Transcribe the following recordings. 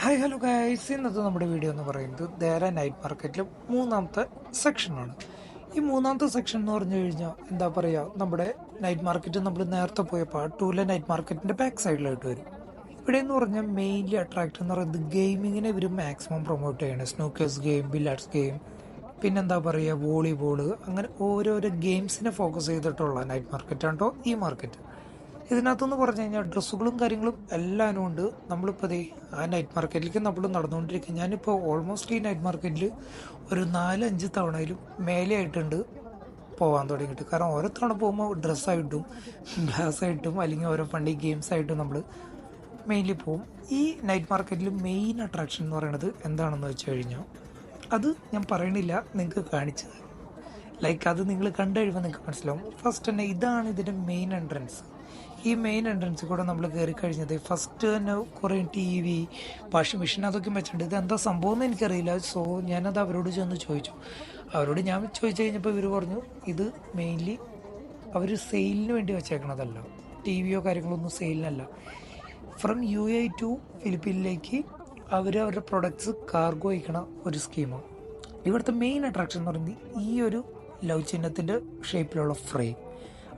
Hi hello guys, ഇന്നത്തെ നമ്മുടെ video എന്ന് പറയുന്നത് ദേര നൈറ്റ് മാർക്കറ്റിലെ മൂന്നാമത്തെ സെക്ഷനാണ്. ഈ മൂന്നാമത്തെ സെക്ഷൻ എന്ന് പറഞ്ഞു കഴിഞ്ഞാൽ എന്താ പറയുക, നമ്മുടെ നൈറ്റ് മാർക്കറ്റ് നമ്മൾ നേരത്തെ പോയ പാർട്ട് 2 നൈറ്റ് മാർക്കറ്റിൻ്റെ ബാക്ക് സൈഡിലായിട്ട് വരും. ഇവിടെ എന്ന് പറഞ്ഞാൽ മെയിൻലി അട്രാക്റ്റ് എന്ന് പറയുന്നത് ഗെയിമിങ്ങിനെ ഇവർ മാക്സിമം പ്രൊമോട്ട് ചെയ്യണം. സ്നൂക്കേഴ്സ് ഗെയിം, ബില്ലിയാർഡ്സ് ഗെയിം, പിന്നെന്താ പറയുക വോളിബോൾ, അങ്ങനെ ഓരോരോ ഗെയിംസിനെ ഫോക്കസ് ചെയ്തിട്ടുള്ള നൈറ്റ് മാർക്കറ്റാണോ ഈ മാർക്കറ്റ്. ഇതിനകത്തെന്ന് പറഞ്ഞു കഴിഞ്ഞാൽ ഡ്രസ്സുകളും കാര്യങ്ങളും എല്ലാവരും ഉണ്ട്. നമ്മളിപ്പോൾ ആ നൈറ്റ് മാർക്കറ്റിലേക്ക് നമ്മൾ നടന്നുകൊണ്ടിരിക്കും. ഞാനിപ്പോൾ ഓൾമോസ്റ്റ് ഈ നൈറ്റ് മാർക്കറ്റിൽ ഒരു 4-5 തവണയിലും മേലെ ആയിട്ടുണ്ട് പോകാൻ തുടങ്ങിയിട്ട്. കാരണം ഓരോ തവണ പോകുമ്പോൾ ഡ്രസ്സായിട്ടും ഗ്ലാസ്സായിട്ടും അല്ലെങ്കിൽ ഓരോ ഫണ്ടി ഗെയിംസായിട്ടും നമ്മൾ മെയിൻലി പോകും. ഈ നൈറ്റ് മാർക്കറ്റിൽ മെയിൻ അട്രാക്ഷൻ എന്ന് പറയുന്നത് എന്താണെന്ന് വെച്ച് കഴിഞ്ഞാൽ അത് ഞാൻ പറയണില്ല, നിങ്ങൾക്ക് കാണിച്ചത് അത് നിങ്ങൾ കണ്ടു കഴിയുമ്പോൾ നിങ്ങൾക്ക് മനസ്സിലാവും. ഫസ്റ്റ് തന്നെ ഇതാണ് ഇതിൻ്റെ മെയിൻ എൻട്രൻസ്. ഈ മെയിൻ എൻട്രൻസിൽ കൂടെ നമ്മൾ കയറി കഴിഞ്ഞത് ഫസ്റ്റ് തന്നെ കുറേ TV, വാഷിംഗ് മെഷീൻ അതൊക്കെ വെച്ചിട്ടുണ്ട്. ഇത് എന്താ സംഭവം എന്ന് എനിക്കറിയില്ല. സോ ഞാനത് അവരോട് ചെന്ന് ചോദിച്ചു. അവരോട് ഞാൻ ചോദിച്ചു കഴിഞ്ഞപ്പോൾ ഇവർ പറഞ്ഞു ഇത് മെയിൻലി അവർ സെയിലിന് വേണ്ടി വെച്ചേക്കണതല്ല, TVയോ കാര്യങ്ങളൊന്നും സെയിലിനല്ല. ഫ്രം UAE ടു ഫിലിപ്പീനിലേക്ക് അവരുടെ പ്രൊഡക്ട്സ് കാർഗോ അയക്കണ ഒരു സ്കീമാണ്. ഇവിടുത്തെ മെയിൻ അട്രാക്ഷൻ എന്ന് പറയുന്നത് ഈ ഒരു ലവ് ചിഹ്നത്തിൻ്റെ ഷേപ്പിലുള്ള ഫ്രെയിം.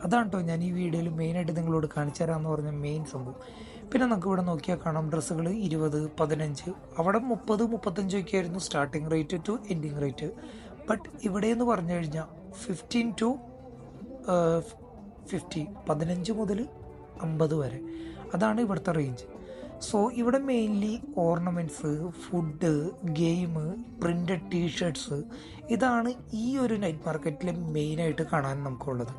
അതാണ് കേട്ടോ ഞാൻ ഈ വീഡിയോയിൽ മെയിനായിട്ട് നിങ്ങളോട് കാണിച്ചു തരാമെന്ന് പറഞ്ഞ മെയിൻ സംഭവം. പിന്നെ നമുക്ക് ഇവിടെ നോക്കിയാൽ കാണാം ഡ്രസ്സുകൾ 20, 15, അവിടെ 30, 35 ഒക്കെ ആയിരുന്നു starting rate to ending rate. But ഇവിടെ എന്ന് പറഞ്ഞു കഴിഞ്ഞാൽ 15 to 50, 15 മുതൽ 50 വരെ, അതാണ് ഇവിടുത്തെ റേഞ്ച്. സോ ഇവിടെ mainly ornaments, food, game, printed t shirts, ഇതാണ് ഈ ഒരു നൈറ്റ് മാർക്കറ്റിൽ മെയിനായിട്ട് കാണാൻ നമുക്കുള്ളത്.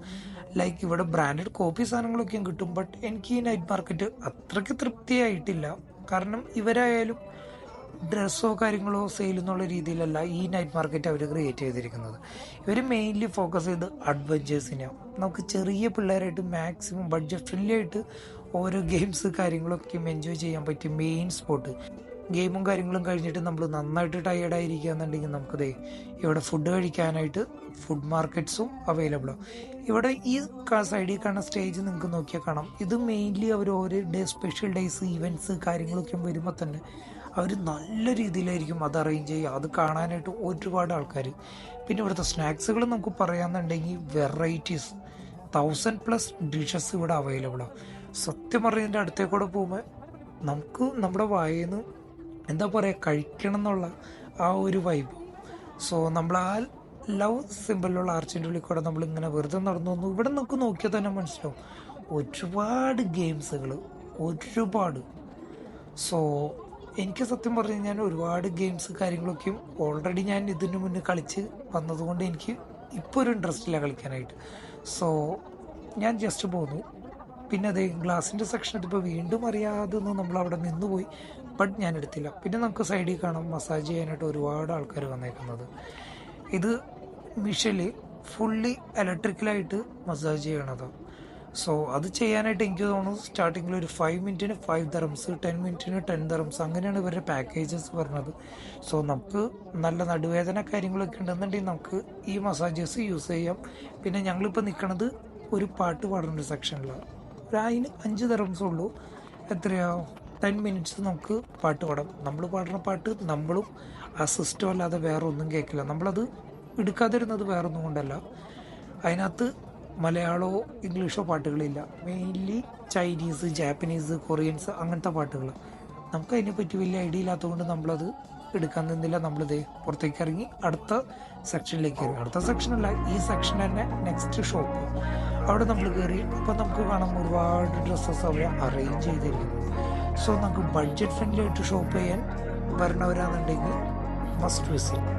ഇവിടെ ബ്രാൻഡഡ് കോപ്പി സാധനങ്ങളൊക്കെയും കിട്ടും. ബട്ട് എനിക്ക് ഈ നൈറ്റ് മാർക്കറ്റ് അത്രയ്ക്ക് തൃപ്തിയായിട്ടില്ല. കാരണം ഇവരായാലും ഡ്രസ്സോ കാര്യങ്ങളോ സെയിൽ എന്നുള്ള രീതിയിലല്ല ഈ നൈറ്റ് മാർക്കറ്റ് അവർ ക്രിയേറ്റ് ചെയ്തിരിക്കുന്നത്. ഇവർ മെയിൻലി ഫോക്കസ് ചെയ്ത് അഡ്വഞ്ചേഴ്സിനെയാണ്. നമുക്ക് ചെറിയ പിള്ളേരായിട്ട് മാക്സിമം ബഡ്ജറ്റ് ഫ്രണ്ട്ലി ആയിട്ട് ഓരോ ഗെയിംസ് കാര്യങ്ങളൊക്കെ എൻജോയ് ചെയ്യാൻ പറ്റിയ മെയിൻ സ്പോട്ട്. ഗെയിമും കാര്യങ്ങളും കഴിഞ്ഞിട്ട് നമ്മൾ നന്നായിട്ട് ടയേർഡായിരിക്കുക എന്നുണ്ടെങ്കിൽ നമുക്കതേ ഇവിടെ ഫുഡ് കഴിക്കാനായിട്ട് ഫുഡ് മാർക്കറ്റ്സും അവൈലബിളാണ്. ഇവിടെ ഈ സൈഡിൽ കാണുന്ന സ്റ്റേജ് നിങ്ങൾക്ക് നോക്കിയാൽ കാണാം. ഇത് മെയിൻലി അവർ ഓരോ സ്പെഷ്യൽ ഡേയ്സ്, ഇവൻറ്റ്സ് കാര്യങ്ങളൊക്കെ വരുമ്പോൾ തന്നെ അവർ നല്ല രീതിയിലായിരിക്കും അത് അറേഞ്ച് ചെയ്യുക. അത് കാണാനായിട്ട് ഒരുപാട് ആൾക്കാർ. പിന്നെ ഇവിടുത്തെ സ്നാക്സുകൾ നമുക്ക് പറയാമെന്നുണ്ടെങ്കിൽ വെറൈറ്റീസ് 1000+ ഡിഷസ് ഇവിടെ അവൈലബിളാണ്. സത്യം പറയുന്നതിൻ്റെ അടുത്തേക്കൂടെ പോകുമ്പോൾ നമുക്ക് നമ്മുടെ വായന്ന് എന്താ പറയുക കഴിക്കണം എന്നുള്ള ആ ഒരു വൈബ്. സോ നമ്മൾ ആ ലവ് സിമ്പിളിലുള്ള ആർച്ചിൻ്റെ ഉള്ളിൽ കൂടെ നമ്മളിങ്ങനെ വെറുതെ നടന്നു വന്നു. ഇവിടെ നമുക്ക് നോക്കിയാൽ തന്നെ മനസ്സിലാവും ഒരുപാട് ഗെയിംസുകൾ, ഒരുപാട്. സോ എനിക്ക് സത്യം പറഞ്ഞു കഴിഞ്ഞാൽ ഒരുപാട് ഗെയിംസ് കാര്യങ്ങളൊക്കെയും ഓൾറെഡി ഞാൻ ഇതിനു മുന്നേ കളിച്ച് വന്നതുകൊണ്ട് എനിക്ക് ഇപ്പോൾ ഒരു ഇൻട്രസ്റ്റ് ഇല്ല കളിക്കാനായിട്ട്. സോ ഞാൻ ജസ്റ്റ് പോന്നു. പിന്നെ അതേ ഗ്ലാസിൻ്റെ സെക്ഷൻ ഇപ്പോൾ വീണ്ടും അറിയാതെ നമ്മളവിടെ നിന്നുപോയി. ബട്ട് ഞാൻ എടുത്തില്ല. പിന്നെ നമുക്ക് സൈഡിൽ കാണാം മസാജ് ചെയ്യാനായിട്ട് ഒരുപാട് ആൾക്കാർ വന്നേക്കുന്നത്. ഇത് മിഷല് ഫുള്ളി ഇലക്ട്രിക്കലായിട്ട് മസാജ് ചെയ്യണതാണ്. സോ അത് ചെയ്യാനായിട്ട് എനിക്ക് തോന്നുന്നു സ്റ്റാർട്ടിങ്ങിൽ ഒരു 5 മിനിറ്റിന് 5 dirhams, 10 മിനിറ്റിന് 10 dirhams, അങ്ങനെയാണ് ഇവരുടെ പാക്കേജസ് പറഞ്ഞത്. സോ നമുക്ക് നല്ല നടുവേദന കാര്യങ്ങളൊക്കെ ഉണ്ടെന്നുണ്ടെങ്കിൽ നമുക്ക് ഈ മസാജേഴ്സ് യൂസ് ചെയ്യാം. പിന്നെ ഞങ്ങളിപ്പോൾ നിൽക്കുന്നത് ഒരു പാട്ട് പാടുന്ന സെക്ഷനിലാണ്. അതിന് 5 dirhams ഉള്ളൂ. എത്രയാ 10 minutes നമുക്ക് പാട്ട് പാടാം. നമ്മൾ പാടുന്ന പാട്ട് നമ്മളും ആ സിസ്റ്റം അല്ലാതെ വേറെ ഒന്നും കേൾക്കില്ല. നമ്മളത് എടുക്കാതിരുന്നത് വേറെ ഒന്നും കൊണ്ടല്ല, അതിനകത്ത് മലയാളമോ ഇംഗ്ലീഷോ പാട്ടുകളില്ല. മെയിൻലി ചൈനീസ്, ജാപ്പനീസ്, കൊറിയൻസ് അങ്ങനത്തെ പാട്ടുകൾ. നമുക്ക് അതിനെപ്പറ്റി വലിയ ഐഡിയ ഇല്ലാത്തതുകൊണ്ട് നമ്മളത് എടുക്കാൻ നിന്നില്ല. നമ്മളിത് പുറത്തേക്ക് ഇറങ്ങി അടുത്ത സെക്ഷനിലേക്ക് കയറി. അടുത്ത സെക്ഷനല്ല, ഈ സെക്ഷൻ തന്നെ നെക്സ്റ്റ് ഷോപ്പ്. അവിടെ നമ്മൾ കയറി. അപ്പോൾ നമുക്ക് കാണാം ഒരുപാട് ഡ്രസ്സസ് അവർ അറേഞ്ച് ചെയ്തിരിക്കുന്നു. സോ നമുക്ക് ബഡ്ജറ്റ് ഫ്രണ്ട്ലി ആയിട്ട് ഷോപ്പ് ചെയ്യാൻ വരണവരാണെന്നുണ്ടെങ്കിൽ must visit.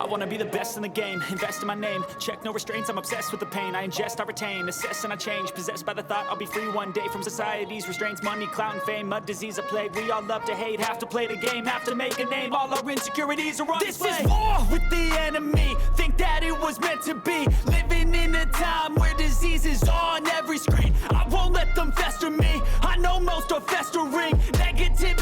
I wanna be the best in the game, invest in my name, check no restraints, I'm obsessed with the pain, I ingest, I retain, assess and I change, possessed by the thought I'll be free one day from society's restraints, money, clout and fame, a disease, a plague, we all love to hate, have to play the game, have to make a name, all our insecurities are on display. This is war with the enemy, think that it was meant to be, living in a time where disease is on every screen, I won't let them fester me, I know most are festering, negativity.